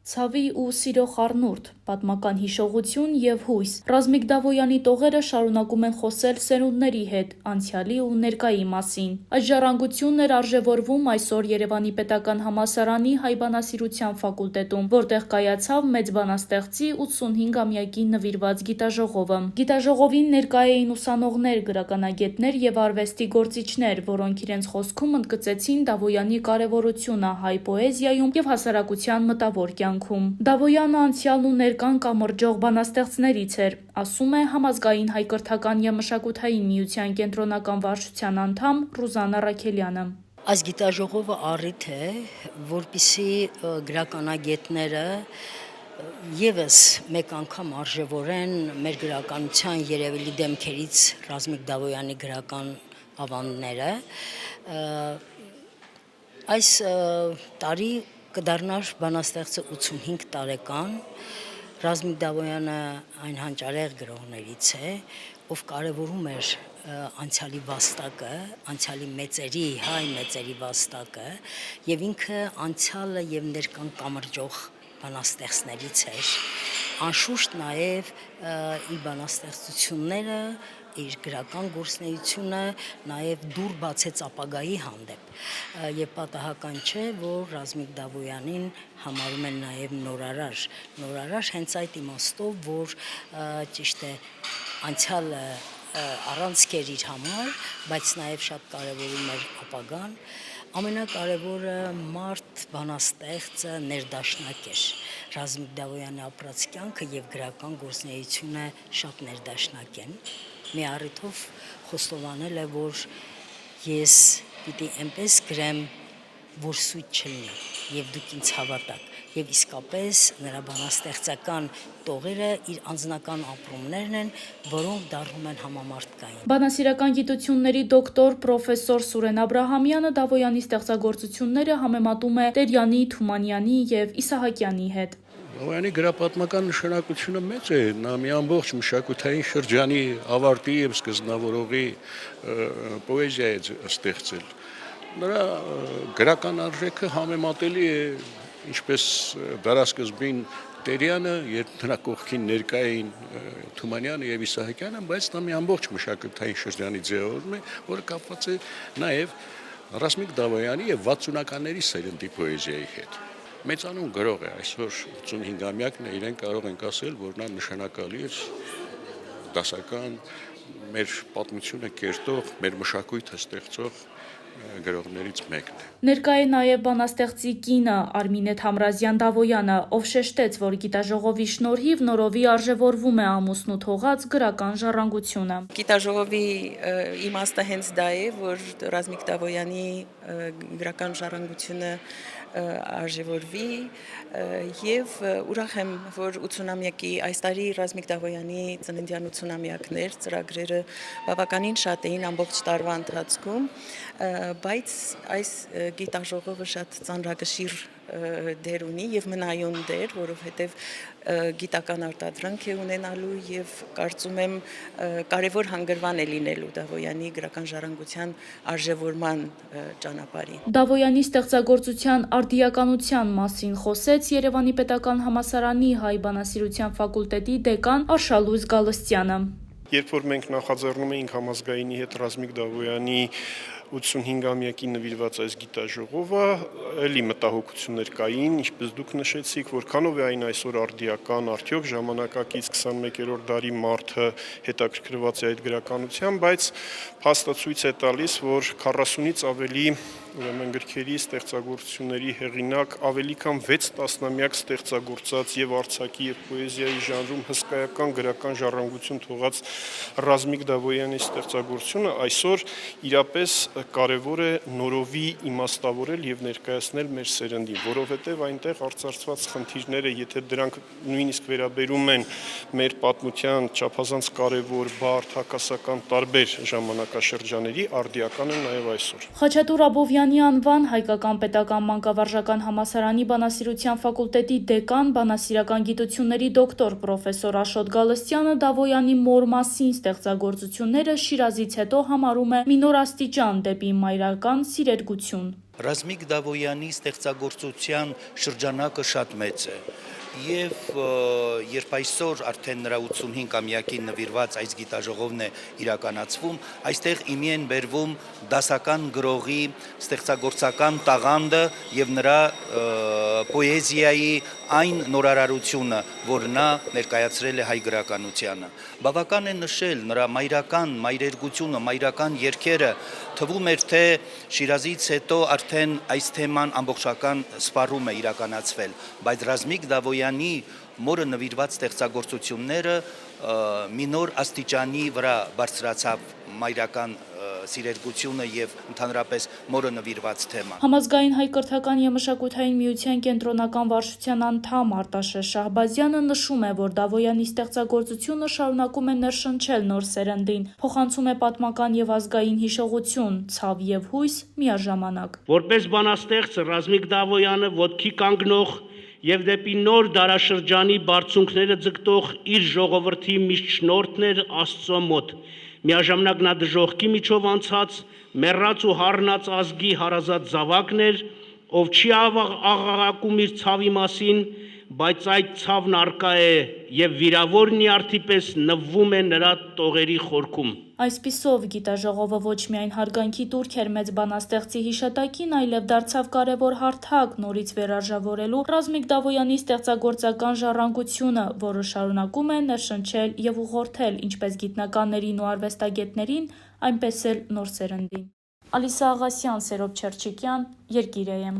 Ցավի ու սիրո խառնուրդ, պատմական հիշողություն և հույս։ Ռազմիկ Դավոյանի տողերը շարունակում են խոսել սերունդների հետ, անցյալի ու ներկայի մասին։ Այս ժառանգությունն էր արժևորվում այսօր Երևանի պետական համալսարանի հայ բանասիրության ֆակուլտետում, որտեղ կայացավ մեծ բանաստեղծի 85-ամյակին նվիրված գիտաժողովը։ Գիտաժողովին ներկա էին ուսանողներ, գրականագետներ և արվեստի գործիչներ, որոնք իրենց խոսքում ընդգծեցին Դավոյանի կարևորությունը հայ պոեզիայում և հասարակության մտավոր կյանքում։ Դավոյանը անցյալն ու ներկան կամրջող բանաստեղծներից էր, ասում է Համազգային հայ-կրթական և մշակութային միության կենտրոնական վարչության անդամ Ռուզաննա Ռաքելյանը։ Այս գիտաժողովը առիթ է, որպեսզի գրականագետները եւս մեկ անգամ արժևորեն մեր գրականության երևելի դեմքերից Ռազմիկ Դավոյանի գրական ավանդները։ Այս տարի կդառնար բանաստեղծը 85 տարեկան, Ռազմիկ Դավոյանը այն հանճարեղ գրողներից է, ով կարևորում էր անցյալի վաստակը, անցյալի մեծերի, հայ մեծերի վաստակը, եւ ինքը անցյալը եւ ներկան կամրջող բանաստեղծներից էր, անշուշտ նաեւ իր բանաստեղծությունները, իր գրական գործունեությունը նաև դուր բացեց ապագայի հանդեպ եւ պատահական չէ, որ Ռազմիկ Դավոյանին համարում են նաև նորարար հենց այդ իմաստով, որ ճիշտ է անցյալը առանցք էր իր համար, բայց նաև շատ կարևորում էր ապագան։ Ամենակարևորը մարդ բանաստեղծը ներդաշնակ էր։ Ռազմիկ Դավոյանի ապրած կյանքը եւ գրական գործունեությունը շատ ներդաշնակ են։ Մի առիթով խոստովանել է, որ ես պիտի այնպես գրեմ, որ սույտ չլինի եւ դուք ինձ հավատաք։ Եվ իսկապես նրա բանաստեղծական տողերը իր անձնական ապրումներն են, որոնք դառնում են համամարտկային։ Բանասիրական գիտությունների դոկտոր պրոֆեսոր Սուրեն Աբրահամյանը Դավոյանի ստեղծագործությունները համեմատում է Տերյանի, Թումանյանի եւ Իսահակյանի հետ։ Դավոյանի գրապատմական նշանակությունը մեծ է, նա մի ամբողջ մշակութային շրջանի ավարտի եւ սկզբնավորողի պոեզիա է ստեղծել։ Նրա գրական արժեքը համեմատելի է ինչպես դարասկզբին Տերյանը, երբ նրա կողքին ներկա էին Թումանյանը եւ Իսահակյանը, բայց նա մի ամբողջ մշակութային շրջանի ձևավորում է, որը կապված է նաեւ Ռազմիկ Դավոյանի եւ 60-ականների սերնդի պոեզիայի հետ։ Մեծանուն գրող է, այսօր 85-ամյակն է, իրեն կարող ենք ասել, որ նա նշանակալի էր դասական, մեր պատմությունը կերտող, մեր մշակույթը ստեղծող գրողներից մեկն է։ Ներկա է նաև բանաստեղծի կինը Արմինե Թամրազյան Դավոյանը, ով շեշտեց, որ գիտաժողովի շնորհիվ նորովի արժևորվում է ամուսնու թողած գրական ժառանգությունը։ Գիտաժողովի իմաստը հենց դա է, որ Ռազմիկ Դավոյանի գրական ժառանգությունը արժևորվի եւ ուրախ եմ, որ 80-ամյակի այս տարի Ռազմիկ Դավոյանի ծննդյան 80-ամյակներ ծրագրերը բավականին շատ էին ամբողջ տարվա ընթացքում, բայց այս գիտաժողովը շատ ծանրակշիռ դեր ունի եւ մնայուն դեր, որովհետեւ գիտական արտադրանք է ունենալու եւ կարծում եմ կարեւոր հանգրվան է լինելու Դավոյանի գրական ժառանգության արժևորման ճանապարհին։ Դավոյանի ստեղծագործության արդիականության մասին խոսեց Երևանի պետական համալսարանի հայ բանասիրության ֆակուլտետի դեկան Արշալույս Գալստյանը։ Երբ որ մենք նախաձեռնում էինք Համազգայինի հետ Ռազմիկ Դավոյանի 85-ամյակին նվիրված այս գիտաժողովը, էլի մտահոգություններ կային, ինչպես դուք նշեցիք, որքանով է այն այսօր արդիական, արդյոք ժամանակակից 21-րդ դարի մարդը հետաքրքրված է այդ գրականությամբ, բայց փաստը ցույց է տալիս, որ 40-ից ավելի գրքերի ստեղծագործությունների հեղինակ, ավելի քան 6 տասնամյակ ստեղծագործած եւ արձակի եւ պոեզիայի ժանրում հսկայական գրական ժառանգություն թողած Ռազմիկ Դավոյանի ստեղծագործությունը այսօր իրապես կարևոր է նորովի իմաստավորել եւ ներկայացնել մեր սերնդին, որովհետեւ այնտեղ արծարծված խնդիրները, եթե դրանք նույնիսկ վերաբերում են մեր պատմության չափազանց կարևոր, բարդ, հակասական տարբեր ժամանակաշրջաների, արդիական են նաեւ այսօր։ Խաչատուր Աբովյանի անվան Հայկական պետական մանկավարժական համալսարանի բանասիրության ֆակուլտետի դեկան, բանասիրական գիտությունների դոկտոր պրոֆեսոր Աշոտ Գալստյանը Դավոյանի մոր մասին ստեղծագործությունները Շիրազից հետո համարում է մի նոր աստիճան դեպի մայրական սիրերգություն։ Ռազմիկ Դավոյանի ստեղծագործության շրջանակը շատ մեծ է։ Եվ երբ այսօր արդեն նրա 85-ամյակին նվիրված այս գիտաժողովն է իրականացվում, այստեղ իմի են բերվում դասական գրողի ստեղծագործական տաղանդը եւ նրա պոեզիայի այն նորարարությունը, որ նա ներկայացրել է հայ գրականությանը։ Բավական է նշել նրա մայրերգությունը, մայրական երգերը, թվում էր թե Շիրազից հետո արդեն այս թեման ամբողջական սպառում է իրականացվել, բայց Ռազմիկ Դավոյանի մորը նվիրված ստեղծագործությունները մի նոր աստիճանի վրա բարձրացավ մայրական սիրերգությունը եւ ընդհանրապես մորը նվիրված թեման։ Համազգային հայ կրթական եւ մշակութային միության կենտրոնական վարչության անդամ Արտաշես Շահբազյանը նշում է, որ Դավոյանի ստեղծագործությունը շարունակում է ներշնչել նոր սերնդին, փոխանցում է պատմական եւ ազգային հիշողություն, ցավ եւ հույս միաժամանակ։ Որպես բանաստեղծ Ռազմիկ Դավոյանը ոտքի կանգնող եւ դեպի նոր դարաշրջանի բարձունքները ձգտող իր ժողովրդի միշտ շնորհքն էր Աստծո մոտ։ Միաժամանակ նա դժոխքի միջով անցած, մեռած ու հառնած ազգի հարազատ զավակն էր, ով չի աղաղակում իր ցավի մասին, բայց այդ ցավն արկա է եւ վիրավորն իարթի պես նվվում է նրա տողերի խորքում։ Այսպիսով գիտաժողովը ոչ միայն հարգանքի տուրք էր մեծ բանաստեղծի հիշատակին, այլև դարձավ կարևոր հարթակ նորից վերարժավորելու Ռազմիկ Դավոյանի ստեղծագործական ժառանգությունը, որը շարունակում է ներշնչել եւ ուղղորդել ինչպես գիտնականներին ու արվեստագետներին, այնպես էլ նոր սերնդին։ Ալիսա Աղասյան, Սերոբ Չերչիկյան, Երկիր AM։